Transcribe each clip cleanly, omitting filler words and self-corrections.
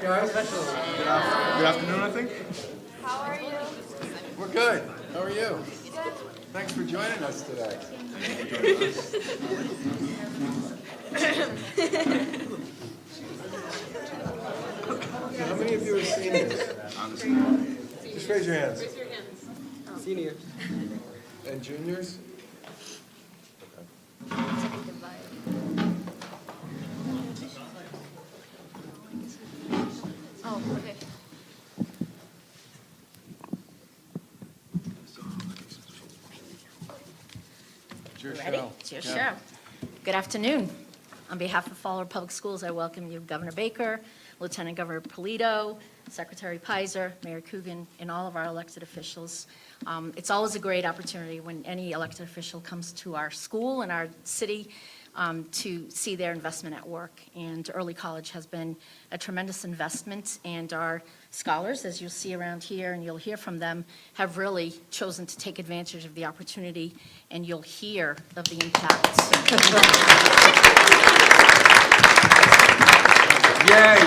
right, guys. Good afternoon, I think. How are you? We're good. How are you? Good. Thanks for joining us today. So how many of you are seniors? Just raise your hands. Seniors. And juniors? Oh, okay. It's your Ready? show. It's your Yeah. show. Good afternoon. On behalf of Fall River Public Schools, I welcome you, Governor Baker, Lieutenant Governor Polito, Secretary Peyser, Mayor Coogan, and all of our elected officials. It's always a great opportunity when any elected official comes to our school and our city to see their investment at work. And early college has been a tremendous investment, and our scholars, as you'll see around here and you'll hear from them, have really chosen to take advantage of the opportunity, and you'll hear of the impact. Yay!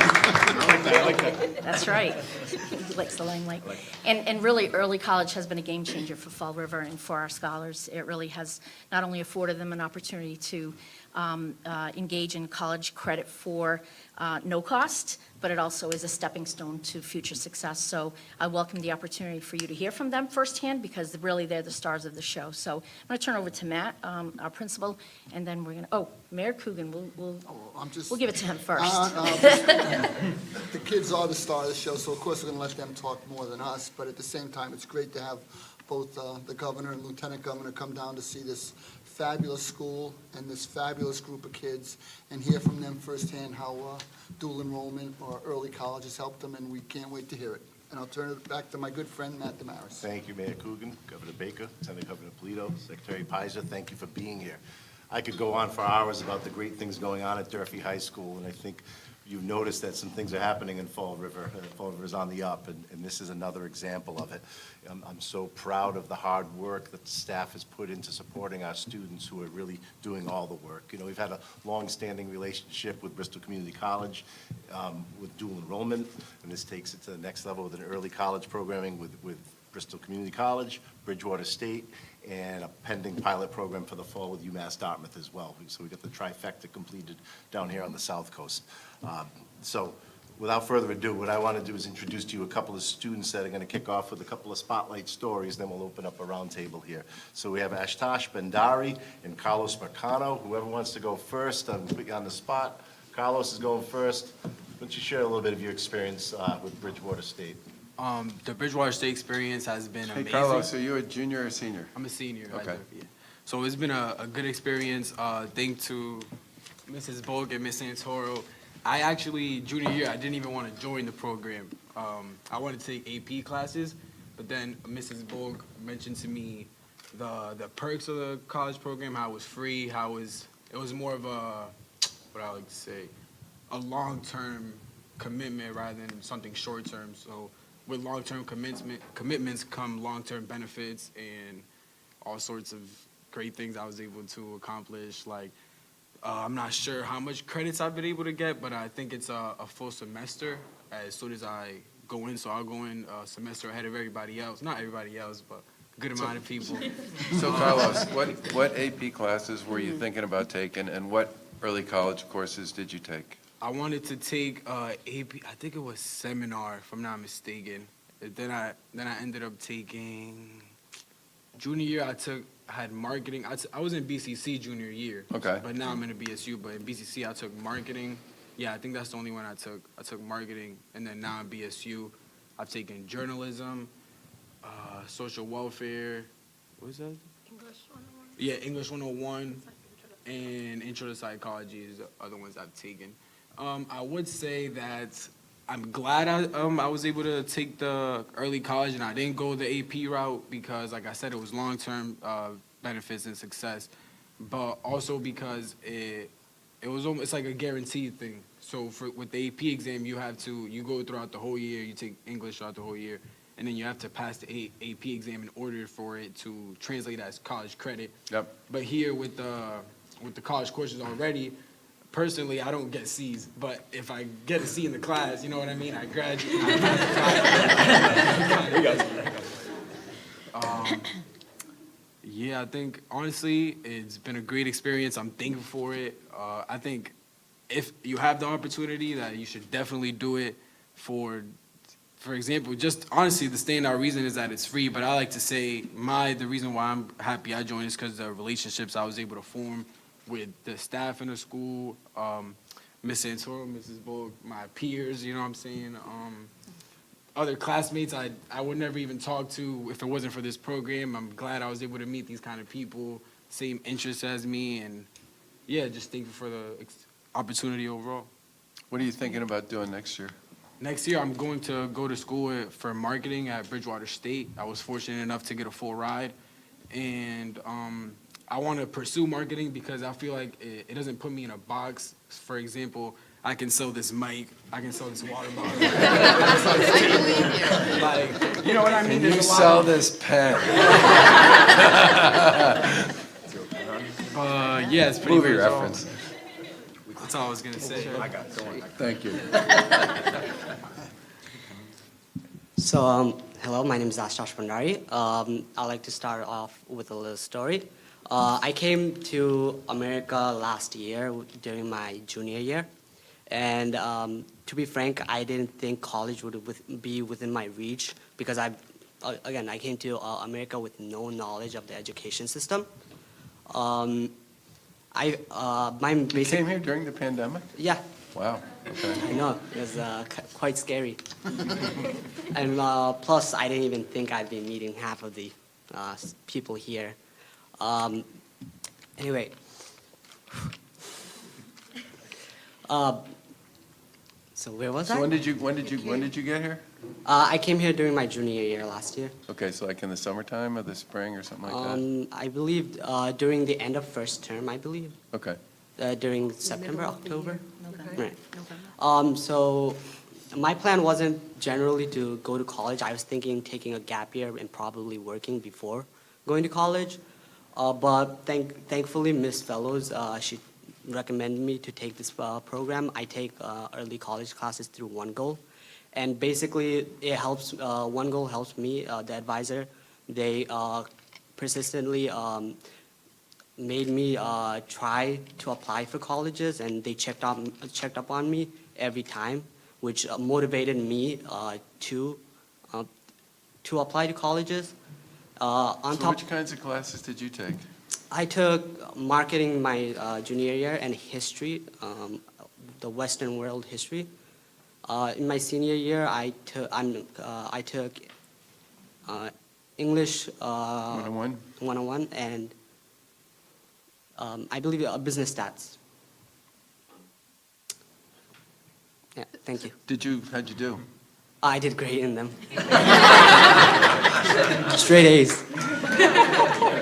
I like that. That's right. He likes the limelight. And really, early college has been a game changer for Fall River and for our scholars. It really has not only afforded them an opportunity to engage in college credit for no cost, but it also is a stepping stone to future success. So I welcome the opportunity for you to hear from them firsthand, because really they're the stars of the show. So I'm going to turn over to Matt, our principal, and then we're going to, Mayor Coogan, we'll give it to him first. The kids are the star of the show, so of course we're going to let them talk more than us, but at the same time, it's great to have both the governor and lieutenant governor come down to see this fabulous school and this fabulous group of kids and hear from them firsthand how dual enrollment or early college has helped them, and we can't wait to hear it. And I'll turn it back to my good friend, Matt Damaris. Thank you, Mayor Coogan, Governor Baker, Lieutenant Governor Polito, Secretary Peyser. Thank you for being here. I could go on for hours about the great things going on at Durfee High School, and I think you've noticed that some things are happening in Fall River. Fall River is on the up, and this is another example of it. I'm so proud of the hard work that the staff has put into supporting our students who are really doing all the work. You know, we've had a long-standing relationship with Bristol Community College with dual enrollment, and this takes it to the next level with an early college programming with Bristol Community College, Bridgewater State, and a pending pilot program for the fall with UMass Dartmouth as well. So we got the trifecta completed down here on the South Coast. So without further ado, what I want to do is introduce to you a couple of students that are going to kick off with a couple of spotlight stories, then we'll open up a roundtable here. So we have Ashtosh Bendari and Carlos Marcano. Whoever wants to go first, I'm going to put you on the spot. Carlos is going first. Why don't you share a little bit of your experience with Bridgewater State? The Bridgewater State experience has been Hey, amazing. Carlos, are you a junior or senior? I'm a senior. Okay. Right there, yeah. So it's been a good experience. Thanks to Mrs. Bulk and Miss Santoro. I actually, junior year, I didn't even want to join the program. I wanted to take AP classes, but then Mrs. Bulk mentioned to me the perks of the college program, how it was free, how it was more of a, what I like to say, a long-term commitment rather than something short-term. So with long-term commitments come long-term benefits and all sorts of great things I was able to accomplish. Like, I'm not sure how much credits I've been able to get, but I think it's a full semester as soon as I go in. So I'll go in a semester ahead of everybody else. Not everybody else, but a good amount of people. So Carlos, what AP classes were you thinking about taking, and what early college courses did you take? I wanted to take AP, I think it was seminar, if I'm not mistaken. Then I ended up taking, junior year I had marketing. I was in BCC junior year. Okay. But now I'm in a BSU, but in BCC I took marketing. Yeah, I think that's the only one I took. I took marketing, and then now in BSU, I've taken journalism, social welfare, what is that? English 101. Yeah, English 101, and Intro to Psychology is the other ones I've taken. I would say that I'm glad I was able to take the early college and I didn't go the AP route because, like I said, it was long-term benefits and success, but also because it's like a guaranteed thing. So with the AP exam, you go throughout the whole year, you take English throughout the whole year, and then you have to pass the AP exam in order for it to translate as college credit. Yep. But here with the college courses already, personally, I don't get C's, but if I get a C in the class, you know what I mean? I graduate. Yeah, I think honestly, it's been a great experience. I'm thankful for it. I think if you have the opportunity, that you should definitely do it. For example, just honestly, the standout reason is that it's free. But I like to say the reason why I'm happy I joined is because the relationships I was able to form with the staff in the school, Miss Santoro, Mrs. Bullock, my peers. You know what I'm saying? Other classmates I would never even talk to if it wasn't for this program. I'm glad I was able to meet these kind of people, same interests as me, and yeah, just thankful for the opportunity overall. What are you thinking about doing next year? Next year, I'm going to go to school for marketing at Bridgewater State. I was fortunate enough to get a full ride, and I want to pursue marketing because I feel like it doesn't put me in a box. For example, I can sell this mic, I can sell this water bottle. Like, you know what I mean? Can you There's a lot sell of- this pen? Yeah, it's pretty Movie much all. reference. That's all I was gonna say. Thank you. So, hello, my name is Ashish Bhandari. I'd like to start off with a little story. I came to America last year during my junior year. And to be frank, I didn't think college would be within my reach because I came to America with no knowledge of the education system. My You basic, came here during the pandemic? yeah, Wow, okay. I know, it was quite scary. And plus, I didn't even think I'd be meeting half of the people here. Anyway. So where was So I? when did you get here? I came here during my junior year last year. Okay, so like in the summertime or the spring or something like that? I believe during the end of first term, I believe, Okay. during September, October. November. Right. So my plan wasn't generally to go to college. I was thinking taking a gap year and probably working before going to college. But thankfully, Miss Fellows, she recommended me to take this program. I take early college classes through One Goal. And basically, it helps, One Goal helps me, the advisor. They persistently made me try to apply for colleges, and they checked up on me every time, which motivated me to apply to colleges. On So top, which kinds of classes did you take? I took marketing my junior year and history, the Western world history. In my senior year, I took English 101? 101 and I believe business stats. Yeah, thank you. How'd you do? I did great in them. Straight A's.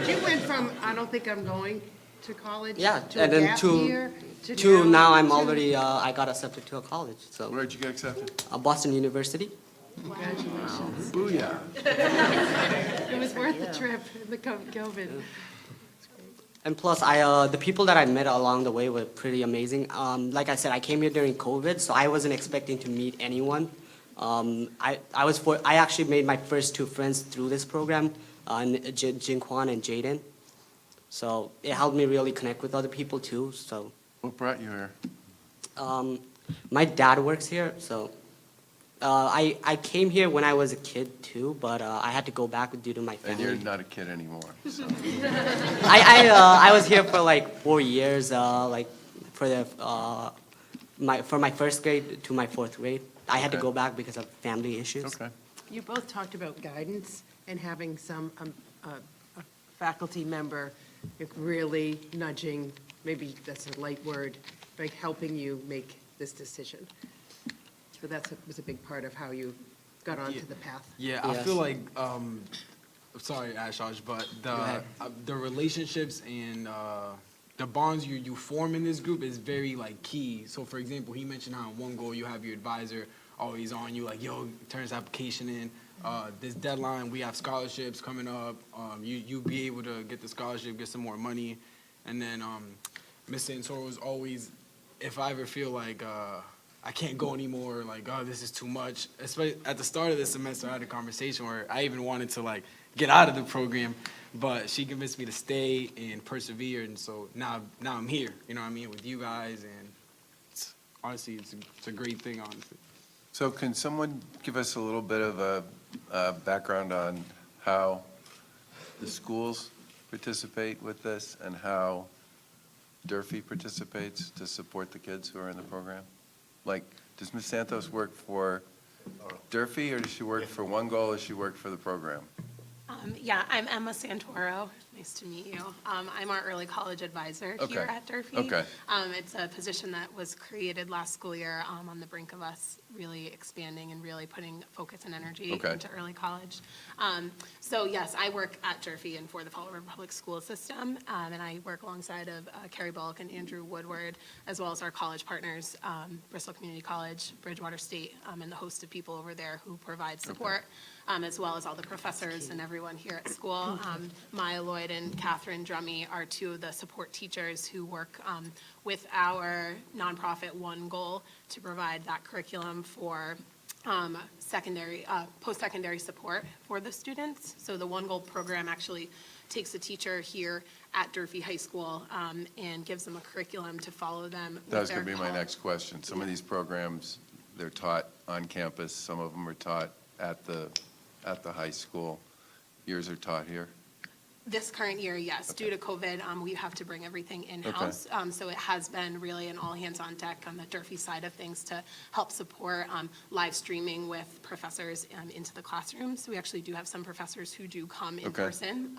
You went from, I don't think I'm going to college, Yeah, to a and then gap year, to now I'm to- already, I got accepted to a college, so Where'd you get accepted? Boston University. Congratulations. Booyah. It was worth the trip, the COVID. And plus, the people that I met along the way were pretty amazing. Like I said, I came here during COVID, so I wasn't expecting to meet anyone. I actually made my first two friends through this program, Jinquan and Jaden. So it helped me really connect with other people too. So What brought you here? my dad works here, so I came here when I was a kid too, but I had to go back due to my And family. you're not a kid anymore, so. I was here for like 4 years, like for my first grade to my fourth grade. I had to Okay. go back because of family issues. Okay. You both talked about guidance and having some, a faculty member really nudging, maybe that's a light word, like helping you make this decision. So was a big part of how you got onto the path. Yeah, I Yes. feel like, sorry, Ashish, but ahead. the relationships and the bonds you form in this group is very like key. So for example, he mentioned how in One Goal you have your advisor always on you, like, yo, turn this application in. This deadline, we have scholarships coming up. You be able to get the scholarship, get some more money. And then Ms. Santoro is always if I ever feel like I can't go anymore, like, oh, this is too much. Especially at the start of the semester, I had a conversation where I even wanted to like get out of the program, but she convinced me to stay and persevere, and so now I'm here. You know what I mean, with you guys, and honestly, it's a great thing, honestly. So can someone give us a little bit of a background on how the schools participate with this and how Durfee participates to support the kids who are in the program? Like, does Ms. Santos work for Durfee, or does she work for One Goal, or does she work for the program? Yeah, I'm Emma Santoro. Nice to meet you. I'm our early college advisor Okay. here at Durfee. Okay. It's a position that was created last school year on the brink of us really expanding and really putting focus and energy Okay. into early college. So yes, I work at Durfee and for the Fall River Public School System, and I work alongside of Carrie Bullock and Andrew Woodward, as well as our college partners, Bristol Community College, Bridgewater State, and the host of people over there who provide support. As well as all the professors and everyone here at school. Maya Lloyd and Catherine Drummy are two of the support teachers who work with our nonprofit One Goal to provide that curriculum for secondary, post-secondary support for the students. So the One Goal program actually takes a teacher here at Durfee High School and gives them a curriculum to follow them with That was their going to be my college. next question. Some of these programs, they're taught on campus, some of them are taught at the high school. Yours are taught here? This current year, yes. Due to COVID, we have to bring everything in-house. So it has been really an all hands on deck on the Durfee side of things to help support live streaming with professors into the classrooms. So we actually do have some professors who do come in person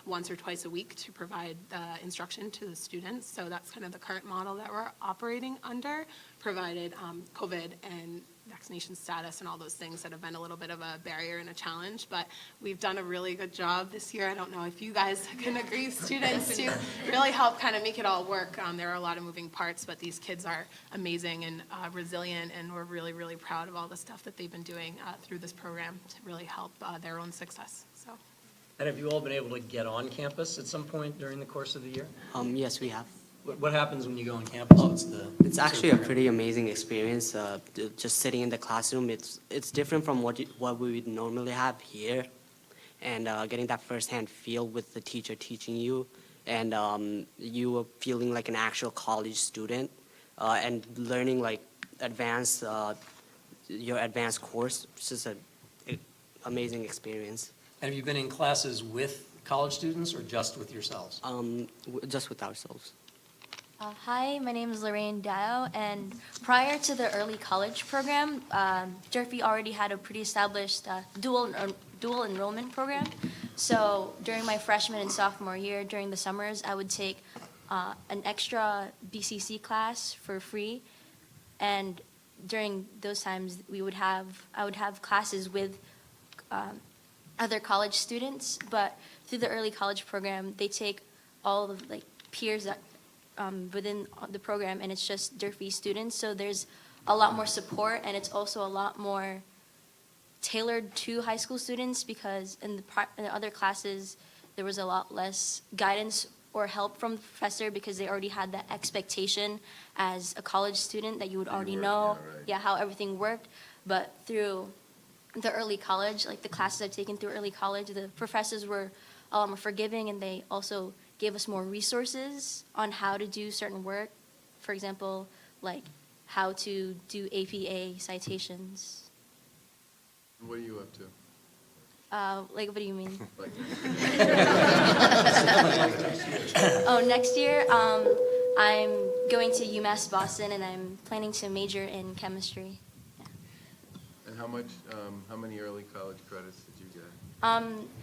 once or twice a week to provide the instruction to the students. So that's kind of the current model that we're operating under, provided COVID and vaccination status and all those things that have been a little bit of a barrier and a challenge, but we've done a really good job this year. I don't know if you guys can agree, students, to really help kind of make it all work. There are a lot of moving parts, but these kids are amazing and resilient, and we're really, really proud of all the stuff that they've been doing through this program to really help their own success. So. And have you all been able to get on campus at some point during the course of the year? Yes, we have. What happens when you go on campus? What's the? It's actually a pretty amazing experience. Just sitting in the classroom, it's different from what we would normally have here, and getting that firsthand feel with the teacher teaching you, and you are feeling like an actual college student, and learning like your advanced course. It's just an amazing experience. And have you been in classes with college students or just with yourselves? Just with ourselves. Hi, my name is Lorraine Dio, and prior to the early college program, Durfee already had a pretty established dual enrollment program. So during my freshman and sophomore year, during the summers, I would take an extra BCC class for free, and during those times, I would have classes with other college students. But through the early college program, they take all of like peers that within the program, and it's just Durfee students. So there's a lot more support, and it's also a lot more tailored to high school students, because in the other classes, there was a lot less guidance or help from the professor, because they already had that expectation as a college student that you would already know how everything worked. But through the early college, like the classes I've taken through early college, the professors were a lot more forgiving, and they also gave us more resources on how to do certain work. For example, like how to do APA citations. What are you up to? Like, what do you mean? Like, Oh, next year, I'm going to UMass Boston, and I'm planning to major in chemistry. and how many early college credits did you get?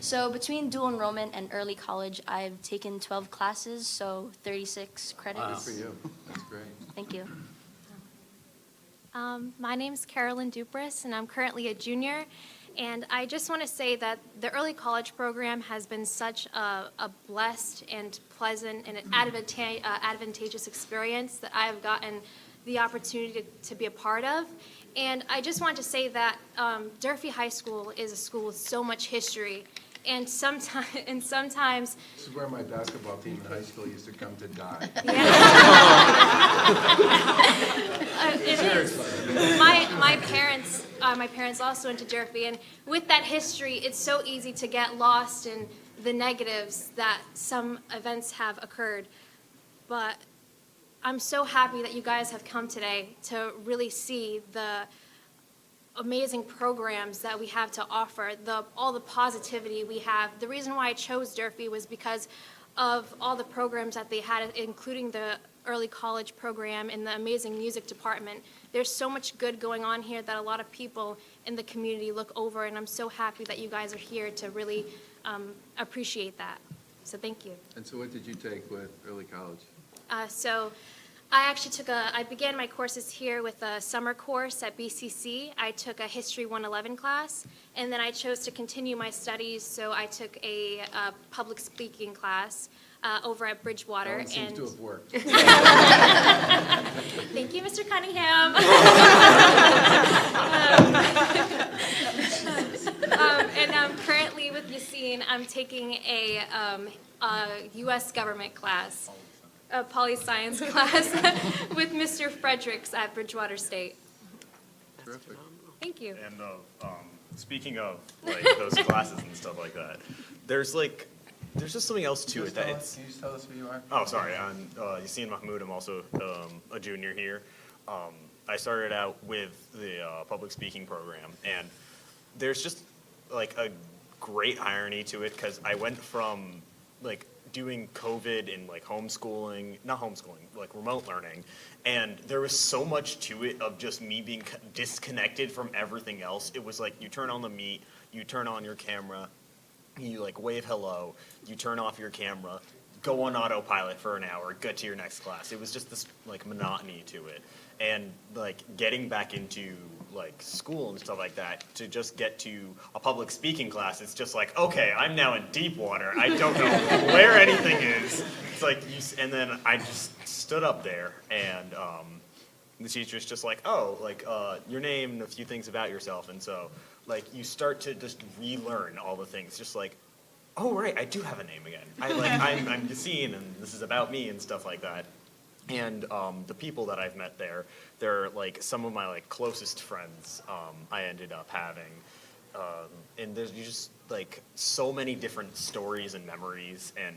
So between dual enrollment and early college, I've taken 12 classes, so 36 credits. Good for you. That's great. Thank you. My name's Carolyn Dupris, and I'm currently a junior. And I just want to say that the early college program has been such a blessed and pleasant and advantageous experience that I have gotten the opportunity to be a part of. And I just want to say that Durfee High School is a school with so much history, And sometimes This is where my basketball team in high school used to come to die. it is. My parents also went to Durfee, and with that history, it's so easy to get lost in the negatives that some events have occurred. But I'm so happy that you guys have come today to really see the amazing programs that we have to offer, all the positivity we have. The reason why I chose Durfee was because of all the programs that they had, including the early college program and the amazing music department. There's so much good going on here that a lot of people in the community look over, and I'm so happy that you guys are here to really appreciate that. So thank you. And so what did you take with early college? So I began my courses here with a summer course at BCC. I took a History 111 class, and then I chose to continue my studies, so I took a public speaking class over at Bridgewater. That one seems to have worked. Thank you, Mr. Cunningham. And currently with Yassine, I'm taking a U.S. government class, a poli-science class with Mr. Fredericks at Bridgewater State. Terrific. Thank you. And speaking of like those classes and stuff like that, there's just something else to it that it's. Can you just tell us who you are? Oh, sorry. I'm Yassine Mahmoud. I'm also a junior here. I started out with the public speaking program, and there's just like a great irony to it because I went from like doing COVID and like not homeschooling, like remote learning, and there was so much to it of just me being disconnected from everything else. It was like you turn on the Meet, you turn on your camera, you like wave hello, you turn off your camera, go on autopilot for an hour, get to your next class. It was just this like monotony to it. And like getting back into like school and stuff like that, to just get to a public speaking class, it's just like, okay, I'm now in deep water. I don't know where anything is. It's like, and then I just stood up there, and the teacher's just like, oh, like your name and a few things about yourself. And so like you start to just relearn all the things, just like, oh right, I do have a name again. I'm Yassine, and this is about me and stuff like that. And the people that I've met there, they're like some of my like closest friends I ended up having. And there's just like so many different stories and memories, and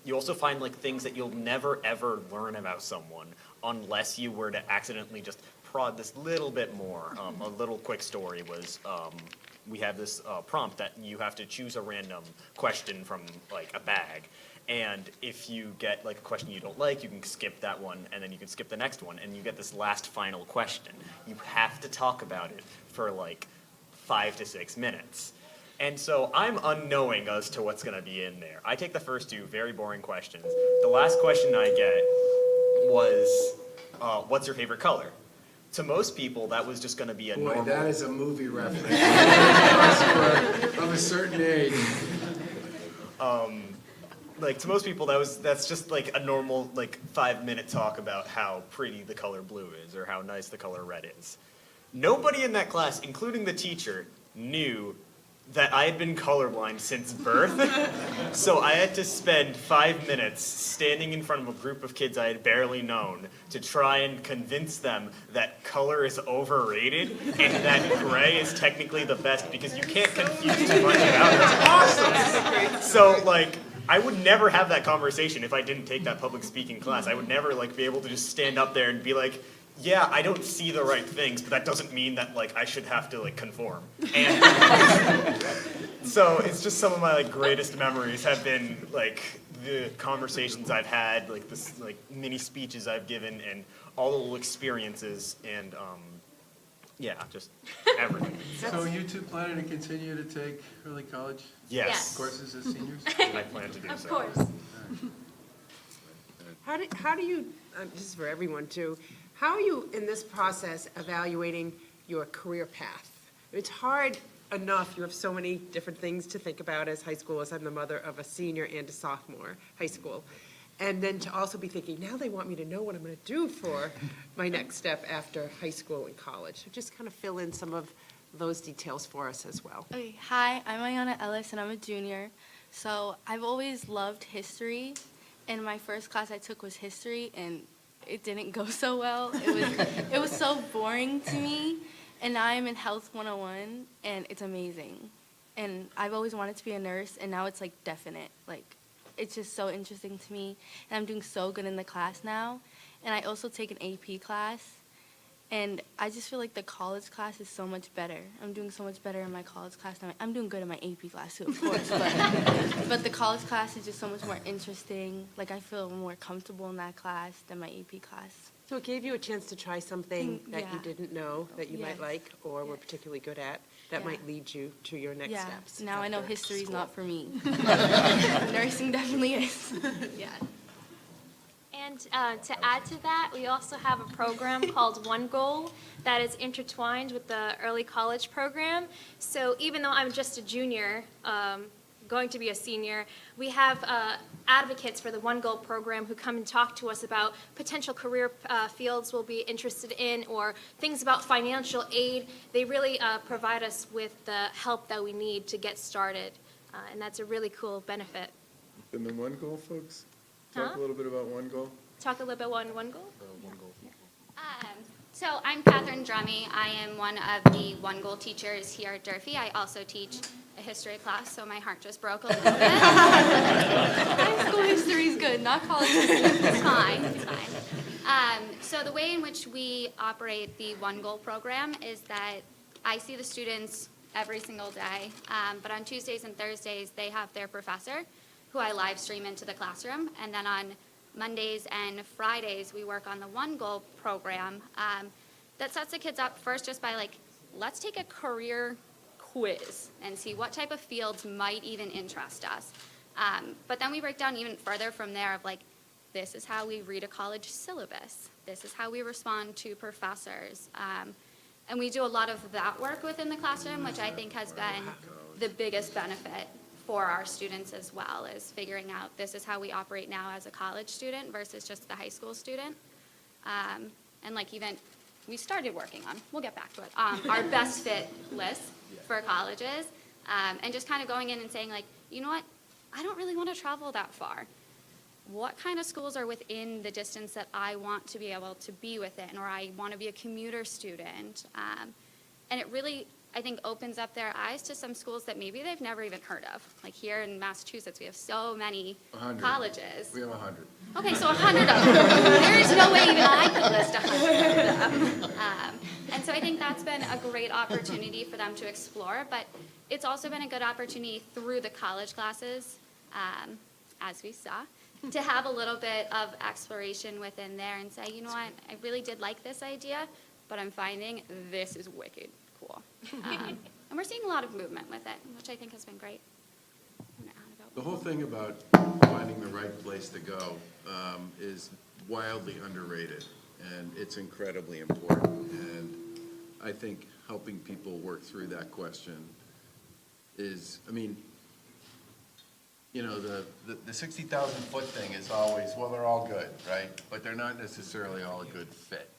you also find like things that you'll never ever learn about someone unless you were to accidentally just prod this little bit more. A little quick story was we have this prompt that you have to choose a random question from like a bag. And if you get like a question you don't like, you can skip that one, and then you can skip the next one, and you get this last final question. You have to talk about it for like 5 to 6 minutes. And so I'm unknowing as to what's going to be in there. I take the first two very boring questions. The last question I get was, what's your favorite color? To most people, that was just going to be a normal... Boy, that is a movie reference. Of a certain age. Like to most people, that's just like a normal like 5-minute talk about how pretty the color blue is or how nice the color red is. Nobody in that class, including the teacher, knew that I had been colorblind since birth. So I had to spend 5 minutes standing in front of a group of kids I had barely known to try and convince them that color is overrated and that gray is technically the best because you can't confuse too much about it. It's awesome. So like, I would never have that conversation if I didn't take that public speaking class. I would never like be able to just stand up there and be like, yeah, I don't see the right things, but that doesn't mean that like I should have to like conform. And so it's just some of my like greatest memories have been like the conversations I've had, like this like mini speeches I've given, and all the little experiences, and yeah, just everything. So are you two planning to continue to take early college Yes. courses as seniors? I plan to do so. Of course. How do you, this is for everyone too, how are you in this process evaluating your career path? It's hard enough, you have so many different things to think about as high schoolers. I'm the mother of a senior and a sophomore high school. And then to also be thinking, now they want me to know what I'm going to do for my next step after high school and college. So just kind of fill in some of those details for us as well. Okay, hi, I'm Ayana Ellis and I'm a junior. So I've always loved history, and my first class I took was history, and it didn't go so well. It was so boring to me, and now I'm in Health 101, and it's amazing. And I've always wanted to be a nurse, and now it's like definite. Like, it's just so interesting to me, and I'm doing so good in the class now. And I also take an AP class. And I just feel like the college class is so much better. I'm doing so much better in my college class now. I'm doing good in my AP class too, of course, but the college class is just so much more interesting. Like, I feel more comfortable in that class than my AP class. So it gave you a chance to try something that you Yeah. didn't know that you might Yes. like or were particularly good at that Yeah. might lead you to your next Yeah, steps. now I know after history's school. not for me. Nursing definitely is. Yeah. And to add to that, we also have a program called One Goal that is intertwined with the early college program. So even though I'm just a junior, going to be a senior, we have advocates for the One Goal program who come and talk to us about potential career fields we'll be interested in or things about financial aid. They really provide us with the help that we need to get started, and that's a really cool benefit. And the One Goal, folks? Talk Huh? a little bit about One Goal. Talk a little bit about One Goal. So I'm Catherine Drummy. I am one of the One Goal teachers here at Durfee. I also teach a history class, so my heart just broke a little bit. High school history is good, not college history. It's fine, it's fine. So the way in which we operate the One Goal program is that I see the students every single day, but on Tuesdays and Thursdays, they have their professor, who I live stream into the classroom, and then on Mondays and Fridays, we work on the One Goal program that sets the kids up first just by like, let's take a career quiz and see what type of fields might even interest us. But then we break down even further from there of like, this is how we read a college syllabus. This is how we respond to professors. And we do a lot of that work within the classroom, which I think has been the biggest benefit for our students as well, is figuring out this is how we operate now as a college student versus just the high school student. And like even, we started working on, we'll get back to it, our best fit list for colleges, and just kind of going in and saying like, you know what, I don't really want to travel that far. What kind of schools are within the distance that I want to be able to be within, or I want to be a commuter student? And it really, I think, opens up their eyes to some schools that maybe they've never even heard of. Like here in Massachusetts, we have so many 100. colleges. We have 100. Okay, so 100 of them. There is no way even I could list 100 of them. And so I think that's been a great opportunity for them to explore, but it's also been a good opportunity through the college classes, as we saw, to have a little bit of exploration within there and say, you know what, I really did like this idea, but I'm finding this is wicked cool. And we're seeing a lot of movement with it, which I think has been great. The whole thing about finding the right place to go is wildly underrated, and it's incredibly important. And I think helping people work through that question is, I mean, you know, the 60,000-foot thing is always, well, they're all good, right? But they're not necessarily all a good fit,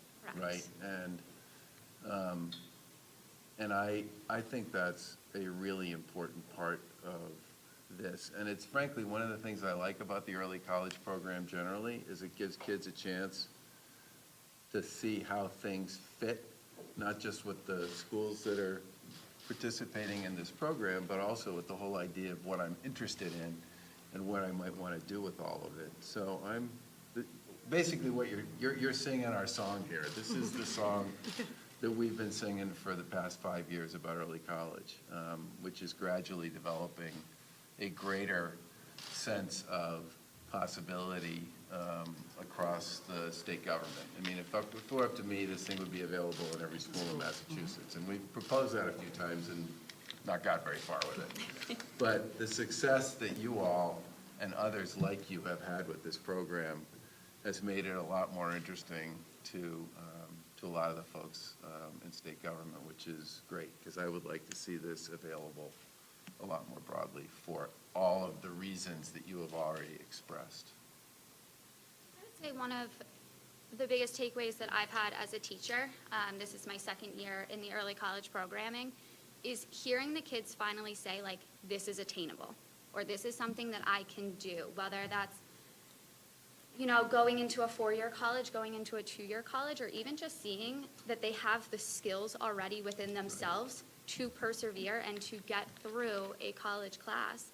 right? And I think that's a really important part of this. And it's frankly, one of the things I like about the early college program generally is it gives kids a chance to see how things fit, not just with the schools that are participating in this program, but also with the whole idea of what I'm interested in and what I might want to do with all of it. So basically what you're singing our song here. This is the song that we've been singing for the past 5 years about early college, which is gradually developing a greater sense of possibility across the state government. I mean, if it were up to me, this thing would be available in every school in Massachusetts. And we've proposed that a few times and not got very far with it. But the success that you all and others like you have had with this program has made it a lot more interesting to a lot of the folks in state government, which is great, because I would like to see this available a lot more broadly for all of the reasons that you have already expressed. I would say one of the biggest takeaways that I've had as a teacher, this is my second year in the early college programming, is hearing the kids finally say, like, this is attainable, or this is something that I can do, whether that's, you know, going into a 4-year college, going into a 2-year college, or even just seeing that they have the skills already within themselves to persevere and to get through a college class.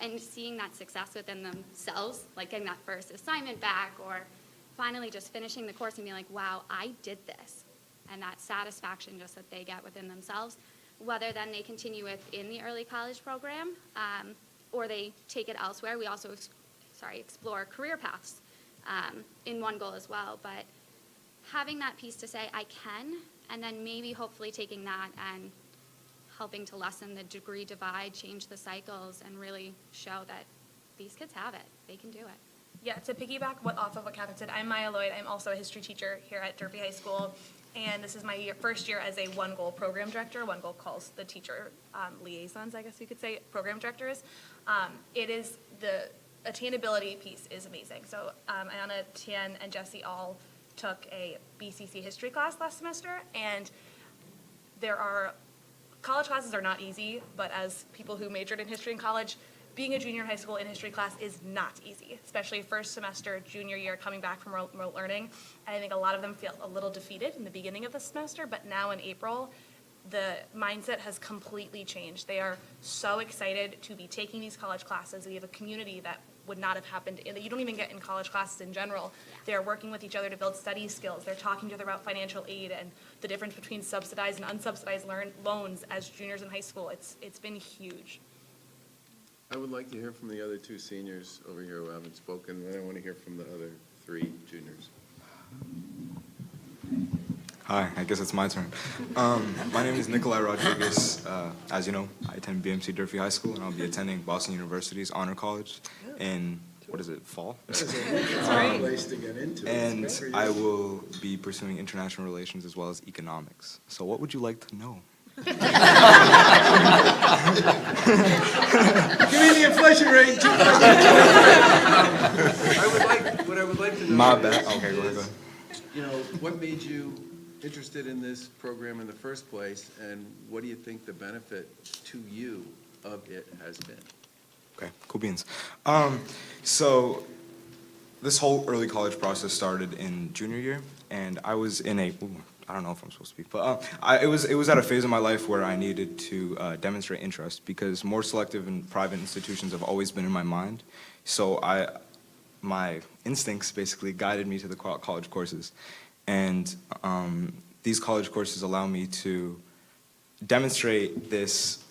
And seeing that success within themselves, like getting that first assignment back, or finally just finishing the course and being like, wow, I did this. And that satisfaction just that they get within themselves, whether then they continue within the early college program or they take it elsewhere. We also explore career paths in One Goal as well. But having that piece to say, I can, and then maybe hopefully taking that and helping to lessen the degree divide, change the cycles, and really show that these kids have it. They can do it. Yeah, to piggyback off of what Catherine said, I'm Maya Lloyd. I'm also a history teacher here at Durfee High School, and this is my first year as a One Goal program director. One Goal calls the teacher liaisons, I guess you could say, program directors. It is the attainability piece is amazing. So Ayana, Tian, and Jesse all took a BCC history class last semester, and college classes are not easy, but as people who majored in history in college, being a junior in high school in history class is not easy, especially first semester, junior year, coming back from remote learning. And I think a lot of them feel a little defeated in the beginning of the semester, but now in April, the mindset has completely changed. They are so excited to be taking these college classes. We have a community that would not have happened, that you don't even get in college classes in general. They're working with each other to build study skills. They're talking to each other about financial aid and the difference between subsidized and unsubsidized loans as juniors in high school. It's been huge. I would like to hear from the other two seniors over here who haven't spoken, and I want to hear from the other 3 juniors. Hi, I guess it's my turn. My name is Nikolai Rodriguez. As you know, I attend B.M.C. Durfee High School, and I'll be attending Boston University's Honor College in, fall? That's a place to get into. And I will be pursuing international relations as well as economics. So what would you like to know? Give me the inflation rate. What I would like to know. My bad. Okay, go ahead. You know, what made you interested in this program in the first place, and what do you think the benefit to you of it has been? Okay, cool beans. So this whole early college process started in junior year, and I was in I don't know if I'm supposed to speak, but it was at a phase of my life where I needed to demonstrate interest, because more selective and private institutions have always been in my mind. So my instincts basically guided me to the college courses. And these college courses allow me to demonstrate this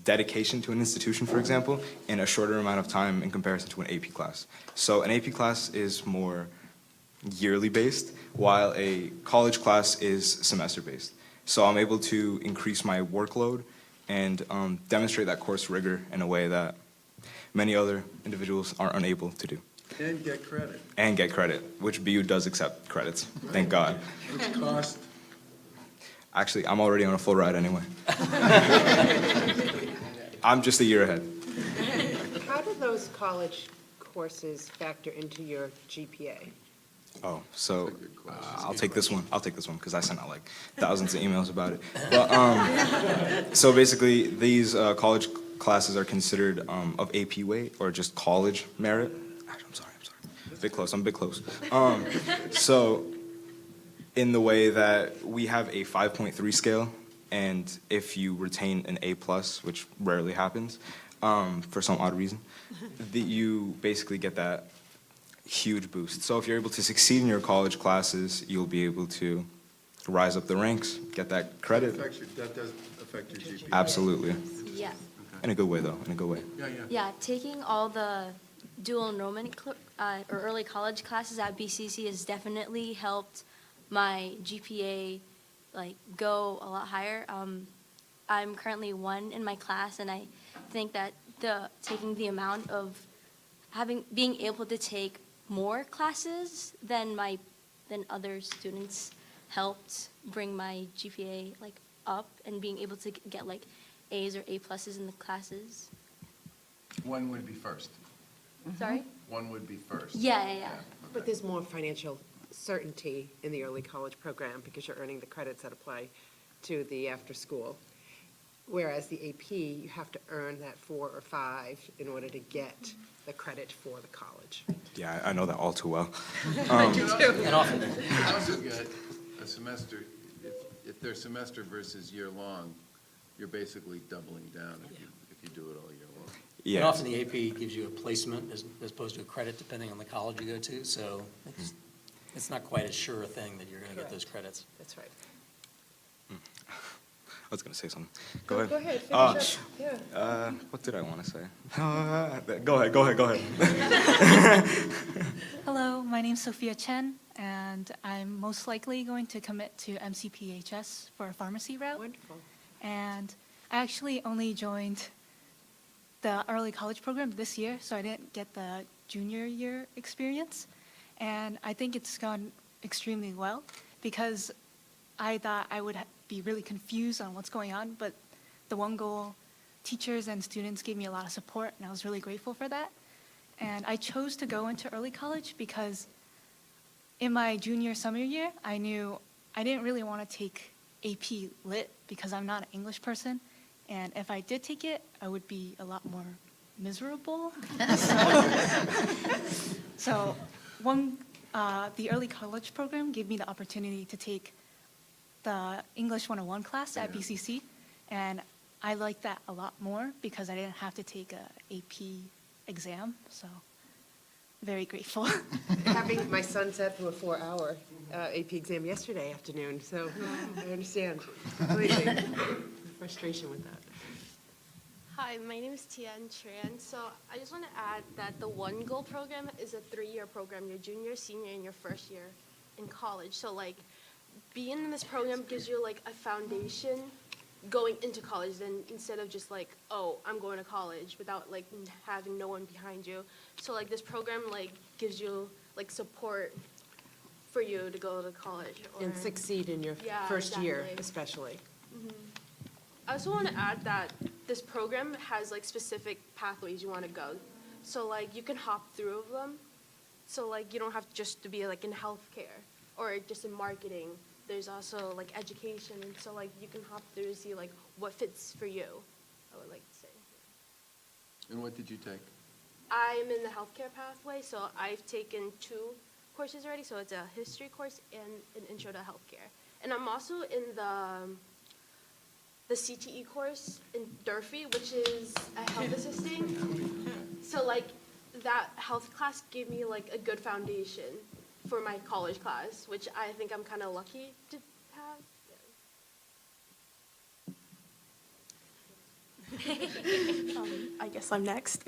dedication to an institution, for example, in a shorter amount of time in comparison to an AP class. So an AP class is more yearly based, while a college class is semester based. So I'm able to increase my workload and demonstrate that course rigor in a way that many other individuals are unable to do. And get credit. And get credit, which BU does accept credits, thank God. Which cost? Actually, I'm already on a full ride anyway. I'm just a year ahead. How do those college courses factor into your GPA? Oh, so I'll take this one because I sent out like thousands of emails about it. But so basically, these college classes are considered of AP weight or just college merit. Actually, I'm sorry. I'm a bit close. So in the way that we have a 5.3 scale, and if you retain an A+, which rarely happens, for some odd reason, you basically get that huge boost. So if you're able to succeed in your college classes, you'll be able to rise up the ranks, get that credit. That does affect your GPA. Absolutely. Yeah. In a good way, though. In a good way. Yeah, taking all the dual enrollment or early college classes at BCC has definitely helped my GPA go a lot higher. I'm currently 1 in my class, and I think that taking the amount of being able to take more classes than other students helped bring my GPA up, and being able to get A's or A+ in the classes. One would be first. Sorry? One would be first. Yeah. But there's more financial certainty in the early college program because you're earning the credits that apply to the after-school. Whereas the AP, you have to earn that 4 or 5 in order to get the credit for the college. Yeah, I know that all too well. I do too. And often, You also get a semester, if they're semester versus year-long, you're basically doubling down if you do it all year long. Yeah. and often the AP gives you a placement as opposed to a credit, depending on the college you go to, so it's not quite as sure a thing that you're going to get those credits. That's right. I was gonna say something. Go ahead. Go ahead, finish up. Yeah. What did I want to say? Go ahead. Hello, my name's Sophia Chen, and I'm most likely going to commit to MCPHS for a pharmacy route. Wonderful. And I actually only joined the early college program this year, so I didn't get the junior year experience. And I think it's gone extremely well because I thought I would be really confused on what's going on, but the One Goal teachers and students gave me a lot of support, and I was really grateful for that. And I chose to go into early college because in my junior summer year, I knew I didn't really want to take AP Lit because I'm not an English person, and if I did take it, I would be a lot more miserable. So the early college program gave me the opportunity to take the English 101 class at BCC, and I liked that a lot more because I didn't have to take a AP exam, so very grateful. Having, my son sat through a 4-hour AP exam yesterday afternoon, so I understand completely the frustration with that. Hi, my name is Tian Tran. So I just want to add that the One Goal program is a 3-year program, your junior, senior, and your first year in college. So like being in this program gives you like a foundation going into college, then instead of just like, oh, I'm going to college without like having no one behind you. So like this program like gives you like support for you to go to college. And succeed in your Yeah, first year exactly. especially. I also want to add that this program has like specific pathways you want to go. So like you can hop through of them. So like you don't have just to be like in healthcare or just in marketing. There's also like education, and so like you can hop through to see like what fits for you, I would like to say. And what did you take? I'm in the healthcare pathway, so I've taken 2 courses already. So it's a history course and an intro to healthcare. And I'm also in the CTE course in Durfee, which is a health assisting. So like that health class gave me like a good foundation for my college class, which I think I'm kind of lucky to have. I guess I'm next.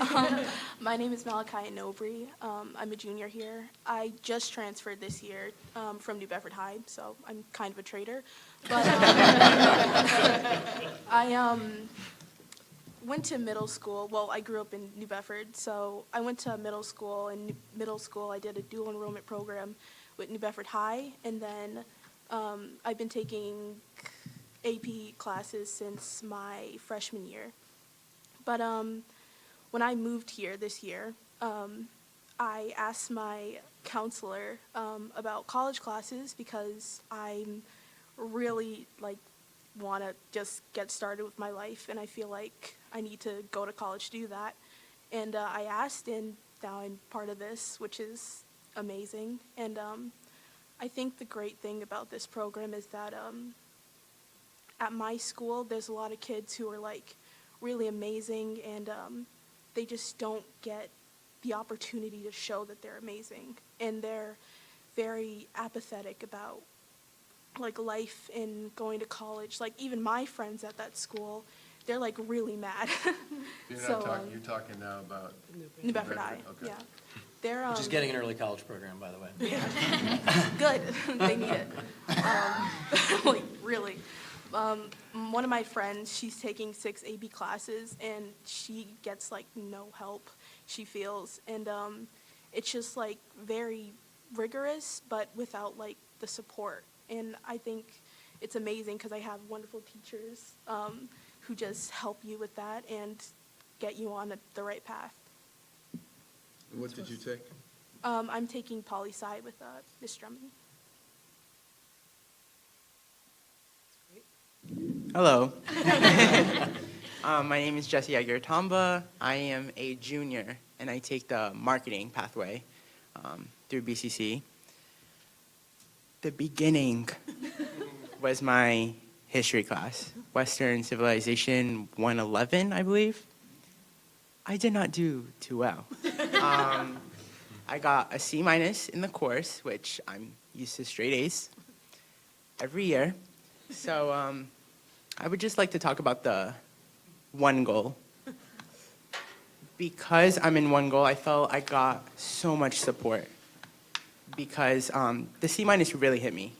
My name is Malachi Nobry. I'm a junior here. I just transferred this year from New Bedford High, so I'm kind of a traitor. But I went to middle school. Well, I grew up in New Bedford, so I went to middle school. In middle school, I did a dual enrollment program with New Bedford High, and then I've been taking AP classes since my freshman year. But when I moved here this year, I asked my counselor about college classes because I'm really like want to just get started with my life, and I feel like I need to go to college to do that. And I asked, and now I'm part of this, which is amazing. And I think the great thing about this program is that at my school, there's a lot of kids who are like really amazing, and they just don't get the opportunity to show that they're amazing. And they're very apathetic about like life and going to college. Like even my friends at that school, they're like really mad. You're So, not talking, you're talking now about. New Bedford High, Okay. yeah. They're Which is getting an early college program, by the way. good. They need it. Like really. One of my friends, she's taking 6 AP classes, and she gets like no help, she feels. And it's just like very rigorous, but without like the support. And I think it's amazing because I have wonderful teachers who just help you with that and get you on the right path. And what did you take? I'm taking poli-sci with Ms. Drummond. Hello. My name is Jesse Aguirre-Tamba. I am a junior, and I take the marketing pathway through BCC. The beginning was my history class, Western Civilization 111, I believe. I did not do too well. I got a C- in the course, which I'm used to straight A's every year. So I would just like to talk about the one goal. Because I'm in one goal, I felt I got so much support. Because the C- really hit me.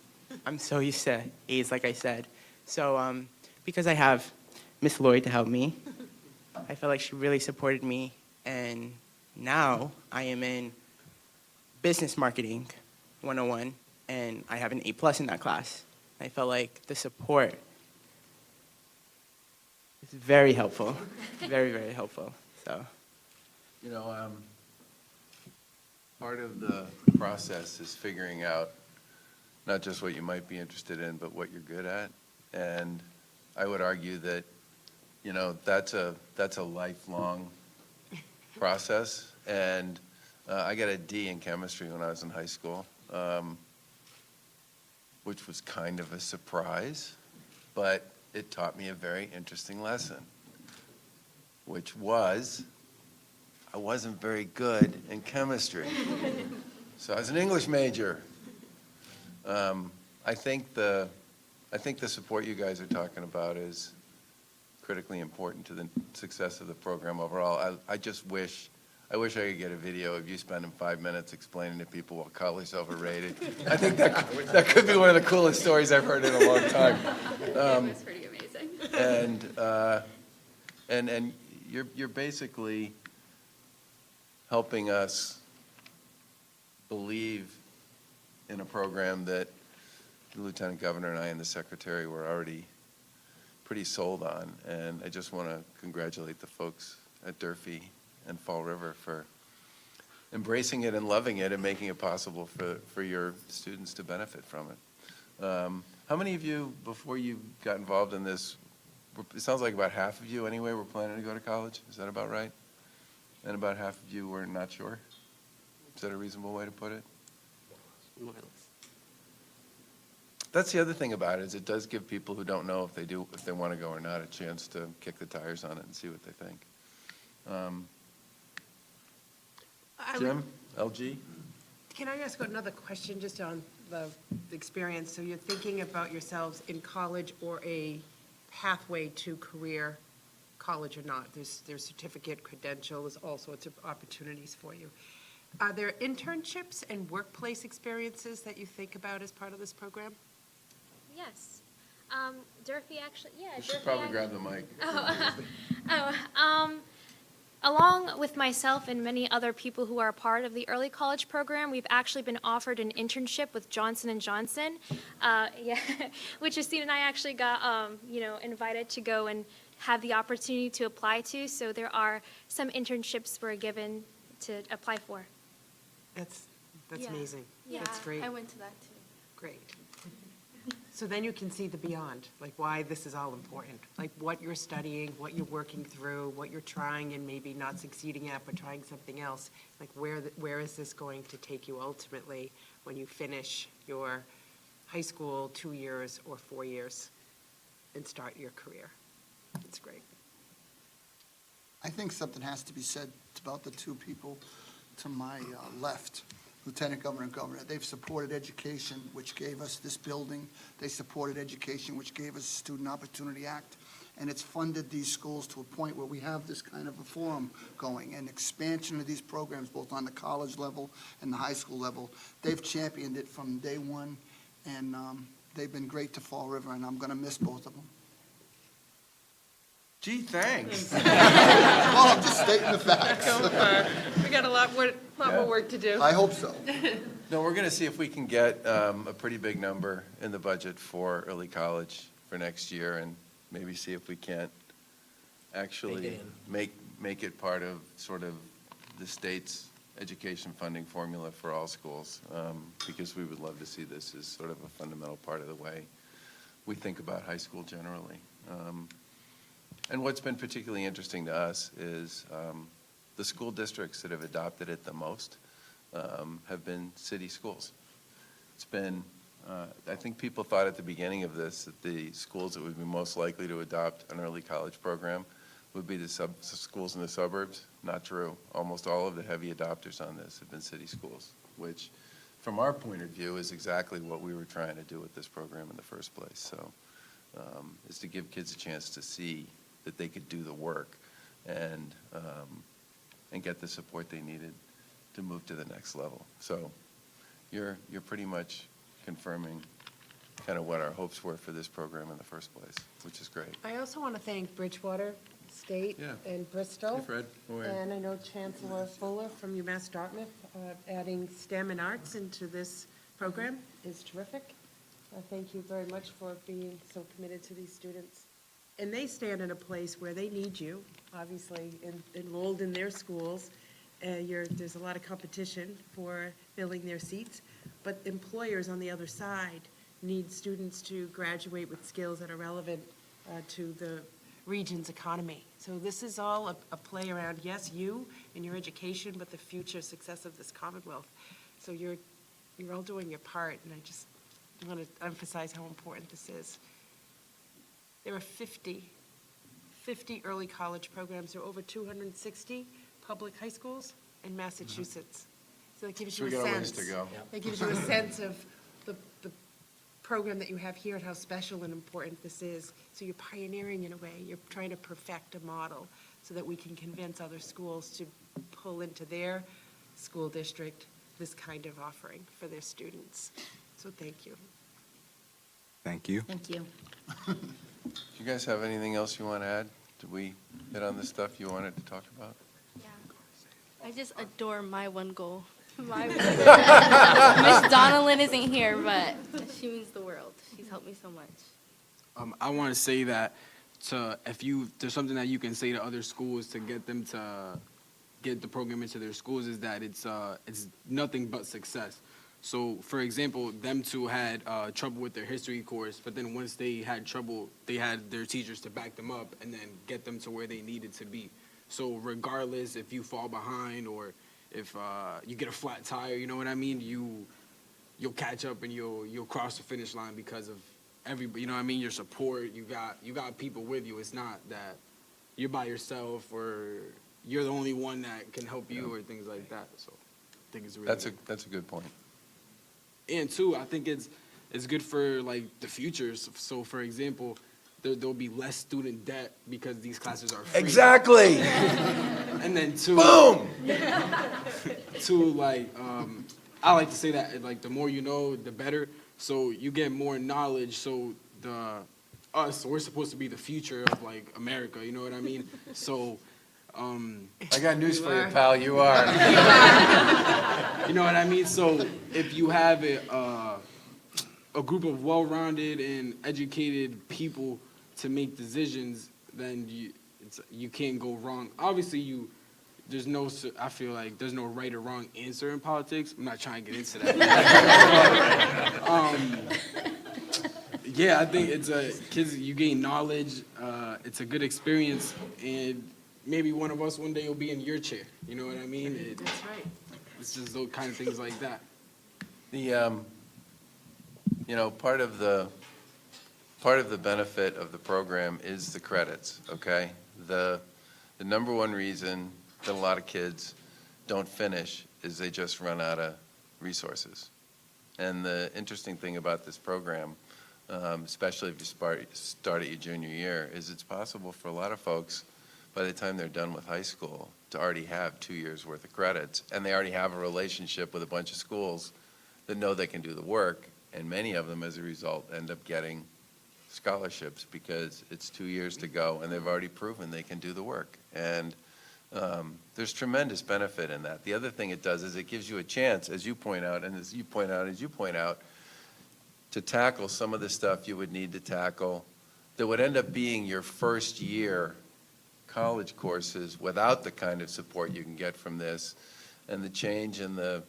I'm so used to A's, like I said. So because I have Miss Lloyd to help me, I felt like she really supported me. And now I am in Business Marketing 101, and I have an A+ in that class. I felt like the support is very helpful, very, very helpful. So, You know, part of the process is figuring out not just what you might be interested in, but what you're good at. And I would argue that, you know, that's a lifelong process. And I got a D in chemistry when I was in high school, which was kind of a surprise, but it taught me a very interesting lesson, which was I wasn't very good in chemistry. So I was an English major. I think the support you guys are talking about is critically important to the success of the program overall. I wish I could get a video of you spending 5 minutes explaining to people why college is overrated. I think that could be one of the coolest stories I've heard in a long time. That's pretty amazing. And you're basically helping us believe in a program that the Lieutenant Governor and I and the Secretary were already pretty sold on. And I just want to congratulate the folks at Durfee and Fall River for embracing it and loving it and making it possible for your students to benefit from it. How many of you, before you got involved in this, it sounds like about half of you anyway were planning to go to college? Is that about right? And about half of you were not sure? Is that a reasonable way to put it? More or less. That's the other thing about it, is it does give people who don't know if they want to go or not a chance to kick the tires on it and see what they think. Jim, LG? Can I ask another question just on the experience? So you're thinking about yourselves in college or a pathway to career, college or not. There's certificate, credential, there's all sorts of opportunities for you. Are there internships and workplace experiences that you think about as part of this program? Yes. Durfee actually, yeah. You should probably grab the mic. Along with myself and many other people who are a part of the early college program, we've actually been offered an internship with Johnson & Johnson, which Justine and I actually got, invited to go and have the opportunity to apply to. So there are some internships we're given to apply for. That's Yeah. amazing. Yeah, That's great. I went to that too. Great. So then you can see the beyond, like why this is all important, like what you're studying, what you're working through, what you're trying and maybe not succeeding at, but trying something else. Like where is this going to take you ultimately when you finish your high school 2 years or 4 years and start your career? It's great. I think something has to be said about the two people to my left, Lieutenant Governor and Governor. They've supported education, which gave us this building. They supported education, which gave us the Student Opportunity Act. And it's funded these schools to a point where we have this kind of a forum going, and expansion of these programs, both on the college level and the high school level. They've championed it from day one, and they've been great to Fall River, and I'm going to miss both of them. Gee, thanks. Well, I'm just stating the facts. We got a lot more work to do. I hope so. No, we're going to see if we can get a pretty big number in the budget for early college for next year, and maybe see if we can't actually make it part of sort of the state's education funding formula for all schools, because we would love to see this as sort of a fundamental part of the way we think about high school generally. And what's been particularly interesting to us is the school districts that have adopted it the most have been city schools. It's been, I think people thought at the beginning of this that the schools that would be most likely to adopt an early college program would be the schools in the suburbs. Not true. Almost all of the heavy adopters on this have been city schools, which from our point of view is exactly what we were trying to do with this program in the first place. So is to give kids a chance to see that they could do the work and get the support they needed to move to the next level. So you're pretty much confirming kind of what our hopes were for this program in the first place, which is great. I also want to thank Bridgewater State and Bristol. Hey, Fred. How are you? And I know Chancellor Fuller from UMass Dartmouth, adding STEM and arts into this program is terrific. Thank you very much for being so committed to these students. And they stand in a place where they need you, obviously, enrolled in their schools. There's a lot of competition for filling their seats, but employers on the other side need students to graduate with skills that are relevant to the region's economy. So this is all a play around, yes, you and your education, but the future success of this Commonwealth. So you're all doing your part, and I just want to emphasize how important this is. There are 50 early college programs. There are over 260 public high schools in Massachusetts. So that gives you a sense. We got a ways to go. That gives you a sense of the program that you have here and how special and important this is. So you're pioneering in a way. You're trying to perfect a model so that we can convince other schools to pull into their school district this kind of offering for their students. So thank you. Thank you. Thank you. Do you guys have anything else you want to add? Did we hit on the stuff you wanted to talk about? I just adore my one goal. Miss Donalyn isn't here, but she means the world. She's helped me so much. I want to say that if there's something that you can say to other schools to get them to get the program into their schools, is that it's nothing but success. So, for example, them two had trouble with their history course, but then once they had trouble, they had their teachers to back them up and then get them to where they needed to be. So regardless if you fall behind or if you get a flat tire, you know what I mean? You'll catch up and you'll cross the finish line because of everybody. You know what I mean? Your support. You got people with you. It's not that you're by yourself or you're the only one that can help you or things like that. So I think it's really That's a good point. And two, I think it's good for like the future. So for example, there'll be less student debt because these classes are free. Exactly. And then two, boom. Two, like I like to say that like the more you know, the better. So you get more knowledge. So we're supposed to be the future of like America. You know what I mean? So. I got news for you, pal. You are. You know what I mean? So if you have a group of well-rounded and educated people to make decisions, then you can't go wrong. Obviously, I feel like there's no right or wrong answer in politics. I'm not trying to get into that. Yeah, I think kids, you gain knowledge. It's a good experience, and maybe one of us one day will be in your chair. You know what I mean? That's right. It's just those kind of things like that. Part of the benefit of the program is the credits, okay? The number one reason that a lot of kids don't finish is they just run out of resources. And the interesting thing about this program, especially if you start at your junior year, is it's possible for a lot of folks by the time they're done with high school to already have 2 years worth of credits, and they already have a relationship with a bunch of schools that know they can do the work, and many of them as a result end up getting scholarships because it's 2 years to go and they've already proven they can do the work. And there's tremendous benefit in that. The other thing it does is it gives you a chance, as you point out, to tackle some of the stuff you would need to tackle that would end up being your first year college courses without the kind of support you can get from this. and the change and the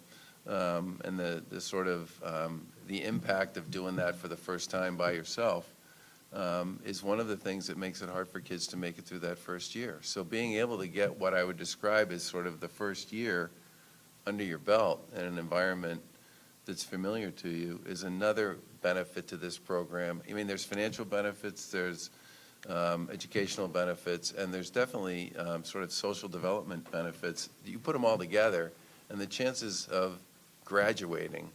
sort of the impact of doing that for the first time by yourself is one of the things that makes it hard for kids to make it through that first year. So being able to get what I would describe as sort of the first year under your belt in an environment that's familiar to you is another benefit to this program. I mean, there's financial benefits, there's educational benefits, and there's definitely sort of social development benefits. You put them all together, and the chances of graduating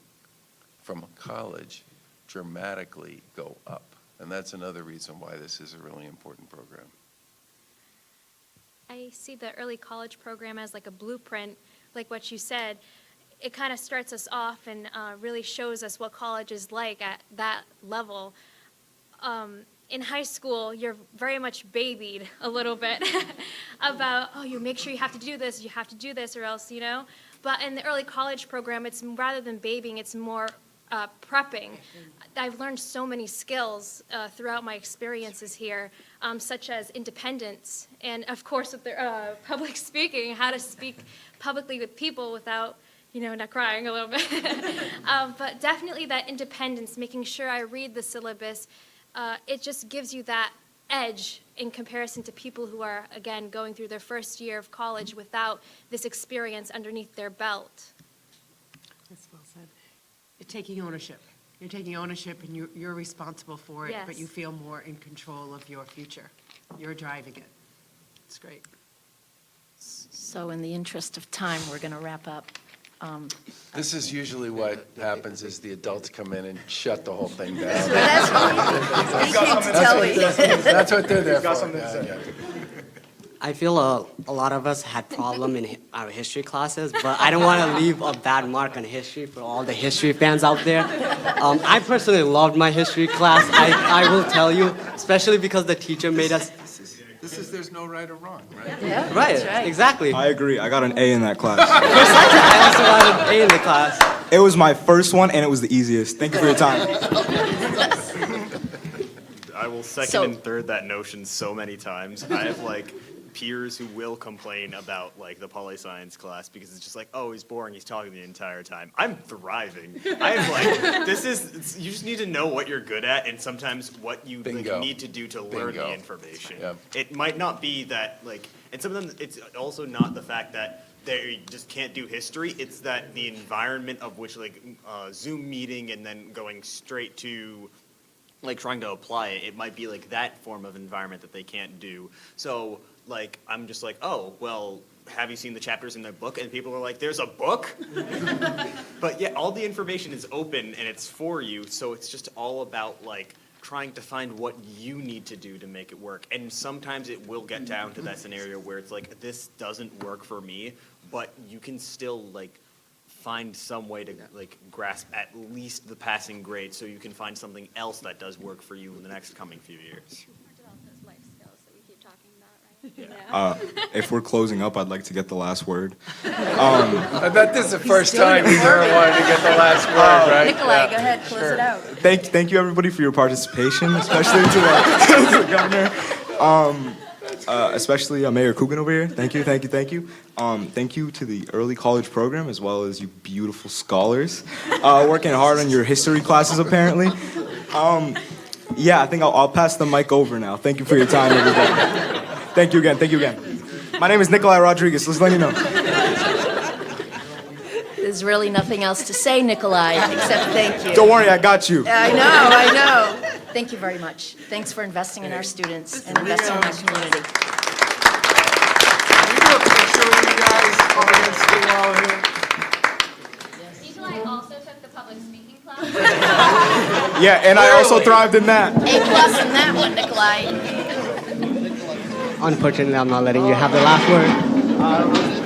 from college dramatically go up. And that's another reason why this is a really important program. I see the early college program as like a blueprint, like what you said. It kind of starts us off and really shows us what college is like at that level. In high school, you're very much babied a little bit about, oh, you make sure you have to do this, or else, you know. But in the early college program, it's rather than babying, it's more prepping. I've learned so many skills throughout my experiences here, such as independence, and of course with the public speaking, how to speak publicly with people without, you know, not crying a little bit. But definitely that independence, making sure I read the syllabus, it just gives you that edge in comparison to people who are, again, going through their first year of college without this experience underneath their belt. That's well said. You're taking ownership. You're taking ownership and you're responsible for it, but Yes. you feel more in control of your future. You're driving it. It's great. So in the interest of time, we're going to wrap up. This is usually what happens is the adults come in and shut the whole thing down. That's what he came to tell me. That's what they're there Got for. something to say. I feel a lot of us had problem in our history classes, but I don't want to leave a bad mark on history for all the history fans out there. I personally loved my history class, I will tell you, especially because the teacher made us... There's no right or wrong, right? Yeah, Right, that's right. exactly. I agree. I got an A in that class. I also got an A in the class. It was my first one, and it was the easiest. Thank you for your time. I will second So- and third that notion so many times. I have like peers who will complain about like the poli-science class because it's just like, oh, he's boring, he's talking the entire time. I'm thriving. I'm like, you just need to know what you're good at and sometimes what you like, Bingo. need to do to learn Bingo. the information. Yep. It might not be that like, and sometimes it's also not the fact that they just can't do history. It's that the environment of which like Zoom meeting and then going straight to like trying to apply it, it might be like that form of environment that they can't do. So like, I'm just like, oh, well, have you seen the chapters in the book? And people are like, there's a book? But yeah, all the information is open and it's for you. So it's just all about like trying to find what you need to do to make it work. And sometimes it will get down to that scenario where it's like, this doesn't work for me, but you can still like find some way to like grasp at least the passing grade so you can find something else that does work for you in the next coming few years. If we're closing up, I'd like to get the last word. I bet this is the first time he's ever wanted to get the last word, right? Nikolai, go ahead, close it out. Thank you, everybody, for your participation, especially to the governor. Especially Mayor Coogan over here. Thank you. Thank you to the early college program, as well as you beautiful scholars, working hard on your history classes, apparently. Yeah, I think I'll pass the mic over now. Thank you for your time, everybody. Thank you again. My name is Nikolai Rodriguez. Let's let you know. There's really nothing else to say, Nikolai, except thank you. Don't worry, I got you. I know. Thank you very much. Thanks for investing in our students and investing in our community. Can we do a picture with you guys all against the wall here? Nikolai also took the public speaking class. Yeah, and I also thrived in that. A+ in that one, Nikolai. Unfortunately, I'm not letting you have the last word.